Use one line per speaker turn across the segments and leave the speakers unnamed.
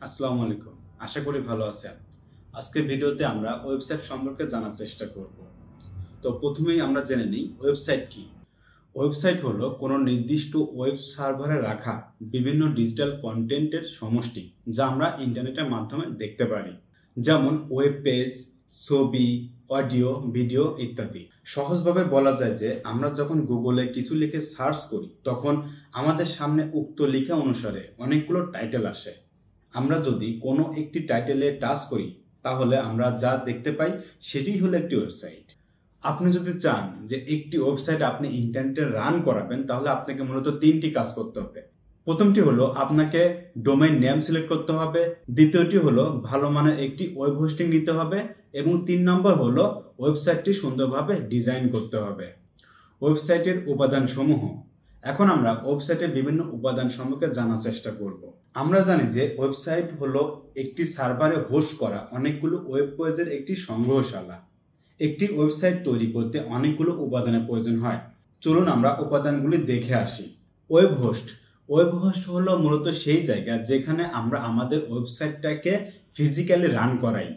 আসসালামু আলাইকুম। আশা করি ভালো আছেন। আজকের ভিডিওতে আমরা ওয়েবসাইট সম্পর্কে জানার চেষ্টা করব। তো প্রথমেই আমরা জেনে নিই ওয়েবসাইট কি। ওয়েবসাইট হলো কোনো নির্দিষ্ট ওয়েব সার্ভারে রাখা বিভিন্ন ডিজিটাল কন্টেন্টের সমষ্টি, যা আমরা ইন্টারনেটের মাধ্যমে দেখতে পারি। যেমন ওয়েব পেজ, ছবি, অডিও, ভিডিও ইত্যাদি। সহজভাবে বলা যায় যে আমরা যখন গুগলে কিছু লিখে সার্চ করি, তখন আমাদের সামনে উক্ত লেখা অনুসারে অনেকগুলো টাইটেল আসে। আমরা যদি কোনো একটি টাইটেলে টাচ করি, তাহলে আমরা যা দেখতে পাই সেটি হলো একটি ওয়েবসাইট। আপনি যদি চান যে একটি ওয়েবসাইট আপনি ইন্টারনেটে রান করাবেন, তাহলে আপনাকে মূলত তিনটি কাজ করতে হবে। প্রথমটি হলো আপনাকে ডোমেইন নেম সিলেক্ট করতে হবে, দ্বিতীয়টি হলো ভালো মানের একটি ওয়েব হোস্টিং নিতে হবে এবং ৩ নম্বর হলো ওয়েবসাইটটি সুন্দরভাবে ডিজাইন করতে হবে। ওয়েবসাইটের উপাদান সমূহ। এখন আমরা ওয়েবসাইটের বিভিন্ন উপাদান সম্পর্কে জানার চেষ্টা করব। আমরা জানি যে ওয়েবসাইট হলো একটি সার্ভারে হোস্ট করা অনেকগুলো ওয়েব পেজের একটি সংগ্রহশালা। একটি ওয়েবসাইট তৈরি করতে অনেকগুলো উপাদানের প্রয়োজন হয়। চলুন আমরা উপাদানগুলি দেখে আসি। Web host. ওয়েব হোস্ট হলো মূলত সেই জায়গা যেখানে আমরা আমাদের ওয়েবসাইটটাকে ফিজিক্যালি রান করাই।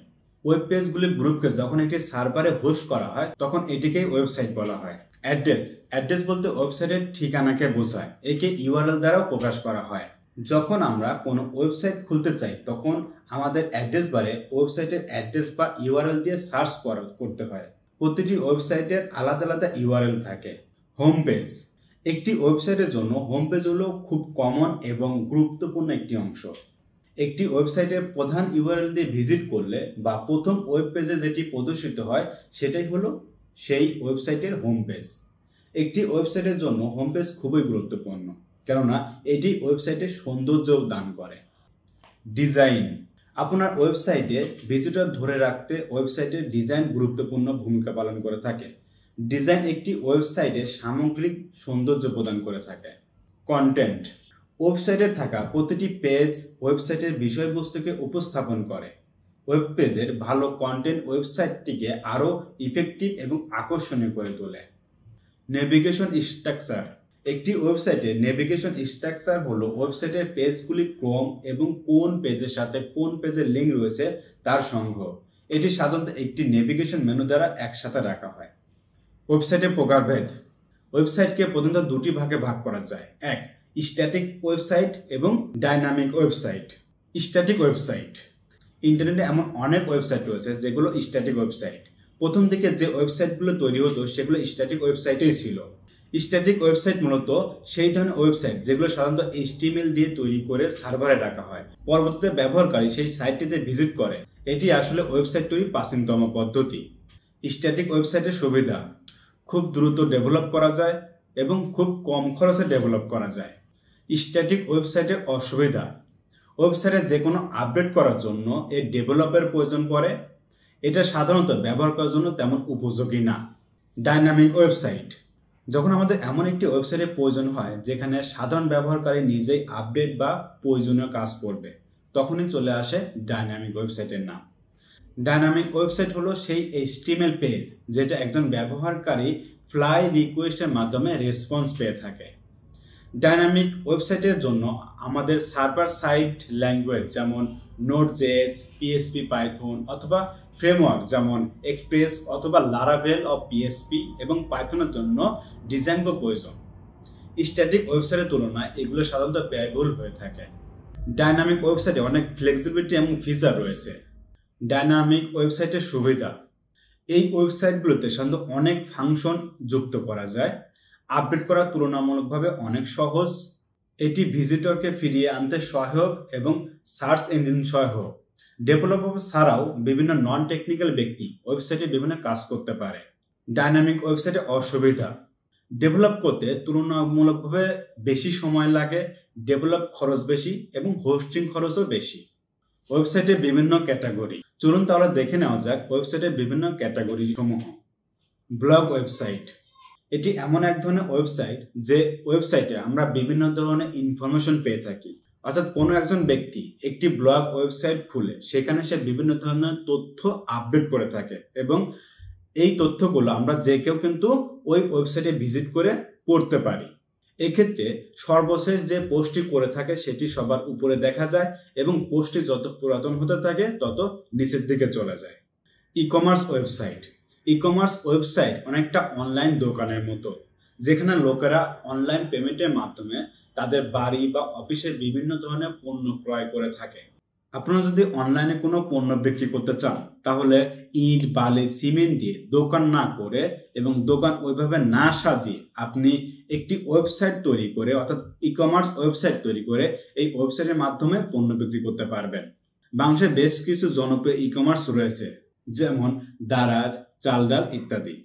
ওয়েব পেজগুলির গ্রুপকে যখন একটি সার্ভারে হোস্ট করা হয়, তখন এটিকেই ওয়েবসাইট বলা হয়। অ্যাড্রেস। অ্যাড্রেস বলতে ওয়েবসাইটের ঠিকানাকে বোঝায়। একে ইউআরএল দ্বারাও প্রকাশ করা হয়। যখন আমরা কোনো ওয়েবসাইট খুলতে চাই, তখন আমাদের অ্যাড্রেস বারে ওয়েবসাইটের অ্যাড্রেস বা ইউআরএল দিয়ে সার্চ করতে হয়। প্রতিটি ওয়েবসাইটের আলাদা আলাদা ইউআরএল থাকে। Home page. একটি ওয়েবসাইটের জন্য হোম পেজ হলো খুব কমন এবং গুরুত্বপূর্ণ একটি অংশ। একটি ওয়েবসাইটের প্রধান ইউআরএল দিয়ে ভিজিট করলে বা প্রথম ওয়েব পেজে যেটি প্রদর্শিত হয়, সেটাই হলো সেই ওয়েবসাইটের হোম পেজ। একটি ওয়েবসাইটের জন্য হোম পেজ খুবই গুরুত্বপূর্ণ, কেননা এটি ওয়েবসাইটের সৌন্দর্য দান করে। ডিজাইন। আপনার ওয়েবসাইটে ভিজিটর ধরে রাখতে ওয়েবসাইটের ডিজাইন গুরুত্বপূর্ণ ভূমিকা পালন করে থাকে। ডিজাইন একটি ওয়েবসাইটের সামগ্রিক সৌন্দর্য প্রদান করে থাকে। কন্টেন্ট। ওয়েবসাইটে থাকা প্রতিটি পেজ ওয়েবসাইটের বিষয়বস্তুকে উপস্থাপন করে। ওয়েব পেজের ভালো কন্টেন্ট ওয়েবসাইটটিকে আরও ইফেক্টিভ এবং আকর্ষণীয় করে তোলে। Navigation structure. একটি ওয়েবসাইটের নেভিগেশন স্ট্রাকচার হলো ওয়েবসাইটের পেজগুলি ক্রম এবং কোন পেজের সাথে কোন পেজের লিঙ্ক রয়েছে তার সংগ্রহ। এটি সাধারণত একটি নেভিগেশন মেনু দ্বারা একসাথে রাখা হয়। ওয়েবসাইটের প্রকারভেদ। ওয়েবসাইটকে প্রধানত দুটি ভাগে ভাগ করা যায়। এক, স্ট্যাটিক ওয়েবসাইট এবং ডাইনামিক ওয়েবসাইট। Static website. ইন্টারনেটে এমন অনেক ওয়েবসাইট রয়েছে যেগুলো স্ট্যাটিক ওয়েবসাইট। প্রথম দিকে যে ওয়েবসাইটগুলো তৈরি হতো সেগুলো স্ট্যাটিক ওয়েবসাইটেই ছিল। স্ট্যাটিক ওয়েবসাইট মূলত সেই ধরনের ওয়েবসাইট যেগুলো সাধারণত HTML দিয়ে তৈরি করে সার্ভারে রাখা হয়। পরবর্তীতে ব্যবহারকারী সেই সাইটটিতে ভিজিট করে। এটি আসলে ওয়েবসাইট তৈরির প্রাচীনতম পদ্ধতি। স্ট্যাটিক ওয়েবসাইটের সুবিধা: খুব দ্রুত ডেভেলপ করা যায় এবং খুব কম খরচে ডেভেলপ করা যায়। স্ট্যাটিক ওয়েবসাইটের অসুবিধা: ওয়েবসাইটে যে কোনো আপডেট করার জন্য এর ডেভেলপের প্রয়োজন পড়ে। এটা সাধারণত ব্যবহার করার জন্য তেমন উপযোগী না। Dynamic website. যখন আমাদের এমন একটি ওয়েবসাইটের প্রয়োজন হয় যেখানে সাধারণ ব্যবহারকারী নিজেই আপডেট বা প্রয়োজনীয় কাজ করবে, তখনই চলে আসে ডাইনামিক ওয়েবসাইটের নাম। ডাইনামিক ওয়েবসাইট হলো সেই HTML পেজ যেটা একজন ব্যবহারকারী ফ্লাই রিকোয়েস্টের মাধ্যমে রেসপন্স পেয়ে থাকে। ডাইনামিক ওয়েবসাইটের জন্য আমাদের সার্ভার সাইড ল্যাঙ্গুয়েজ যেমন নোড.js, PHP, পাইথন অথবা ফ্রেমওয়ার্ক যেমন এক্সপ্রেস অথবা লারাভেল অফ PHP এবং পাইথনের জন্য ডিজাইনগো প্রয়োজন। স্ট্যাটিক ওয়েবসাইটের তুলনায় এগুলো সাধারণত ব্যয়বহুল হয়ে থাকে। ডাইনামিক ওয়েবসাইটে অনেক ফ্লেক্সিবিলিটি এবং ফিচার রয়েছে। ডাইনামিক ওয়েবসাইটের সুবিধা: এই ওয়েবসাইটগুলোতে সাধারণত অনেক ফাংশন যুক্ত করা যায়। আপডেট করা তুলনামূলকভাবে অনেক সহজ। এটি ভিজিটরকে ফিরিয়ে আনতে সহায়ক এবং সার্চ ইঞ্জিন সহায়ক। ডেভেলপার ছাড়াও বিভিন্ন নন টেকনিক্যাল ব্যক্তি ওয়েবসাইটে বিভিন্ন কাজ করতে পারে। ডাইনামিক ওয়েবসাইটে অসুবিধা: ডেভেলপ করতে তুলনামূলকভাবে বেশি সময় লাগে, ডেভেলপ খরচ বেশি এবং হোস্টিং খরচও বেশি। ওয়েবসাইটে বিভিন্ন ক্যাটাগরি। চলুন তাহলে দেখে নেওয়া যাক ওয়েবসাইটের বিভিন্ন ক্যাটাগরি সমূহ। Blog website. এটি এমন এক ধরনের ওয়েবসাইট যে ওয়েবসাইটে আমরা বিভিন্ন ধরনের ইনফরমেশন পেয়ে থাকি। অর্থাৎ কোনো একজন ব্যক্তি একটি ব্লগ ওয়েবসাইট খুলে সেখানে সে বিভিন্ন ধরনের তথ্য আপডেট করে থাকে এবং এই তথ্যগুলো আমরা যে কেউ কিন্তু ওই ওয়েবসাইটে ভিজিট করে পড়তে পারি। এক্ষেত্রে সর্বশেষ যে পোস্টটি করে থাকে সেটি সবার উপরে দেখা যায় এবং পোস্টটি যত পুরাতন হতে থাকে তত নিচের দিকে চলে যায়। ই কমার্স ওয়েবসাইট অনেকটা অনলাইন দোকানের মতো, যেখানে লোকেরা অনলাইন পেমেন্টের মাধ্যমে তাদের বাড়ি বা অফিসের বিভিন্ন ধরনের পণ্য ক্রয় করে থাকে। আপনারা যদি অনলাইনে কোনো পণ্য বিক্রি করতে চান তাহলে ইট, বালি, সিমেন্ট দিয়ে দোকান না করে এবং দোকান ওইভাবে না সাজিয়ে আপনি একটি ওয়েবসাইট তৈরি করে, অর্থাৎ ই কমার্স ওয়েবসাইট তৈরি করে এই ওয়েবসাইটের মাধ্যমে পণ্য বিক্রি করতে পারবেন। বাংলাদেশে বেশ কিছু জনপ্রিয় ই কমার্স রয়েছে, যেমন দারাজ, চাল ডাল ইত্যাদি।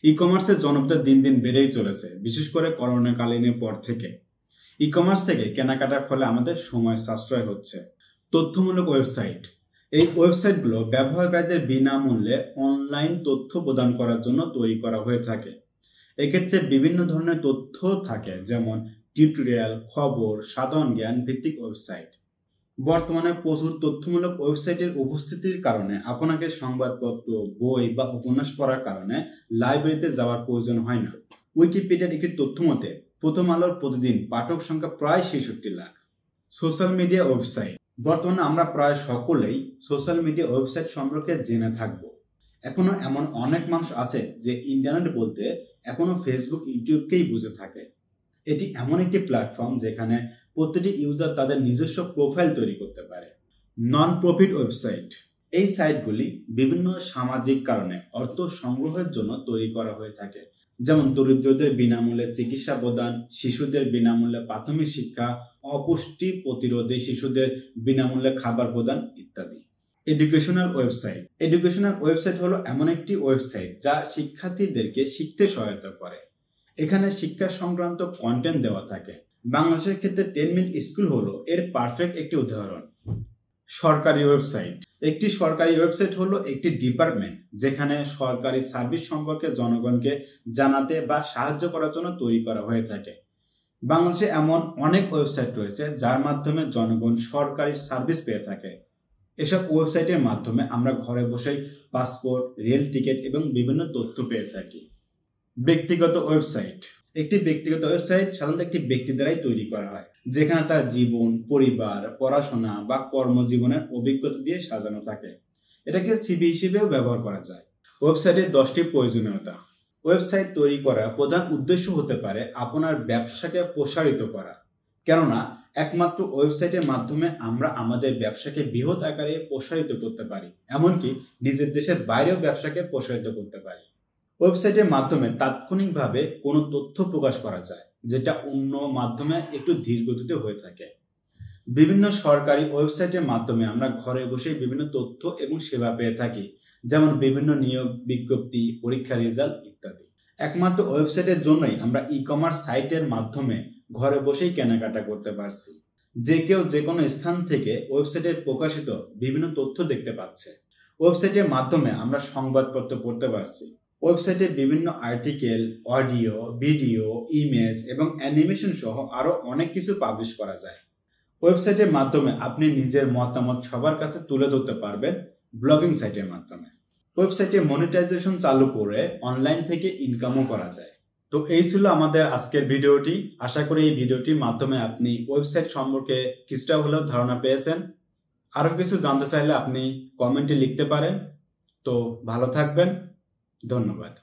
ই কমার্সের জনপ্রিয়তা দিন দিন বেড়েই চলেছে, বিশেষ করে করোনাকালীনের পর থেকে। ই কমার্স থেকে কেনাকাটার ফলে আমাদের সময় সাশ্রয় হচ্ছে। তথ্যমূলক ওয়েবসাইট, এই ওয়েবসাইটগুলো ব্যবহারকারীদের বিনামূল্যে অনলাইন তথ্য প্রদান করার জন্য তৈরি করা হয়ে থাকে। এক্ষেত্রে বিভিন্ন ধরনের তথ্য থাকে, যেমন টিউটোরিয়াল, খবর, সাধারণ জ্ঞান ভিত্তিক ওয়েবসাইট। বর্তমানে প্রচুর তথ্যমূলক ওয়েবসাইটের উপস্থিতির কারণে আপনাকে সংবাদপত্র, বই বা উপন্যাস পড়ার কারণে লাইব্রেরিতে যাওয়ার প্রয়োজন হয় না। উইকিপিডিয়ার একটি তথ্য মতে প্রথম আলোর প্রতিদিন পাঠক সংখ্যা প্রায় 66 লাখ। সোশ্যাল মিডিয়া ওয়েবসাইট, বর্তমানে আমরা প্রায় সকলেই সোশ্যাল মিডিয়া ওয়েবসাইট সম্পর্কে জেনে থাকব। এখনো এমন অনেক মানুষ আছে যে ইন্টারনেট বলতে এখনো ফেসবুক, ইউটিউবকেই বুঝে থাকে। এটি এমন একটি প্ল্যাটফর্ম যেখানে প্রতিটি ইউজার তাদের নিজস্ব প্রোফাইল তৈরি করতে পারে। নন প্রফিট ওয়েবসাইট, এই সাইটগুলি বিভিন্ন সামাজিক কারণে অর্থ সংগ্রহের জন্য তৈরি করা হয়ে থাকে, যেমন দরিদ্রদের বিনামূল্যে চিকিৎসা প্রদান, শিশুদের বিনামূল্যে প্রাথমিক শিক্ষা, অপুষ্টি প্রতিরোধে শিশুদের বিনামূল্যে খাবার প্রদান ইত্যাদি। এডুকেশনাল ওয়েবসাইট হলো এমন একটি ওয়েবসাইট যা শিক্ষার্থীদেরকে শিখতে সহায়তা করে। এখানে শিক্ষা সংক্রান্ত কন্টেন্ট দেওয়া থাকে। বাংলাদেশের ক্ষেত্রে 10 মিনিট স্কুল হলো এর পারফেক্ট একটি উদাহরণ। সরকারি ওয়েবসাইট, একটি সরকারি ওয়েবসাইট হলো একটি ডিপার্টমেন্ট যেখানে সরকারি সার্ভিস সম্পর্কে জনগণকে জানাতে বা সাহায্য করার জন্য তৈরি করা হয়ে থাকে। বাংলাদেশে এমন অনেক ওয়েবসাইট রয়েছে যার মাধ্যমে জনগণ সরকারি সার্ভিস পেয়ে থাকে। এসব ওয়েবসাইটের মাধ্যমে আমরা ঘরে বসেই পাসপোর্ট, রেল টিকিট এবং বিভিন্ন তথ্য পেয়ে থাকি। ব্যক্তিগত ওয়েবসাইট, একটি ব্যক্তিগত ওয়েবসাইট সাধারণত একটি ব্যক্তি দ্বারাই তৈরি করা হয়, যেখানে তার জীবন, পরিবার, পড়াশোনা বা কর্মজীবনের অভিজ্ঞতা দিয়ে সাজানো থাকে। এটাকে সিভি হিসেবেও ব্যবহার করা যায়। ওয়েবসাইটের 10টি প্রয়োজনীয়তা। ওয়েবসাইট তৈরি করার প্রধান উদ্দেশ্য হতে পারে আপনার ব্যবসাকে প্রসারিত করা, কেননা একমাত্র ওয়েবসাইটের মাধ্যমে আমরা আমাদের ব্যবসাকে বৃহৎ আকারে প্রসারিত করতে পারি, এমনকি নিজের দেশের বাইরেও ব্যবসাকে প্রসারিত করতে পারি। ওয়েবসাইটের মাধ্যমে তাৎক্ষণিকভাবে কোনো তথ্য প্রকাশ করা যায়, যেটা অন্য মাধ্যমে একটু ধীর গতিতে হয়ে থাকে। বিভিন্ন সরকারি ওয়েবসাইটের মাধ্যমে আমরা ঘরে বসে বিভিন্ন তথ্য এবং সেবা পেয়ে থাকি, যেমন বিভিন্ন নিয়োগ বিজ্ঞপ্তি, পরীক্ষার রেজাল্ট ইত্যাদি। একমাত্র ওয়েবসাইটের জন্যই আমরা ই কমার্স সাইটের মাধ্যমে ঘরে বসেই কেনাকাটা করতে পারছি। যে কেউ যে কোনো স্থান থেকে ওয়েবসাইটে প্রকাশিত বিভিন্ন তথ্য দেখতে পাচ্ছে। ওয়েবসাইটের মাধ্যমে আমরা সংবাদপত্র পড়তে পারছি। ওয়েবসাইটে বিভিন্ন আর্টিকেল, অডিও, ভিডিও, ইমেজ এবং অ্যানিমেশন সহ আরও অনেক কিছু পাবলিশ করা যায়। ওয়েবসাইটের মাধ্যমে আপনি নিজের মতামত সবার কাছে তুলে ধরতে পারবেন ব্লগিং সাইটের মাধ্যমে। ওয়েবসাইটে মনিটাইজেশন চালু করে অনলাইন থেকে ইনকামও করা যায়। তো এই ছিল আমাদের আজকের ভিডিওটি। আশা করি এই ভিডিওটির মাধ্যমে আপনি ওয়েবসাইট সম্পর্কে কিছুটা হলেও ধারণা পেয়েছেন। আরও কিছু জানতে চাইলে আপনি কমেন্টে লিখতে পারেন। তো ভালো থাকবেন, ধন্যবাদ।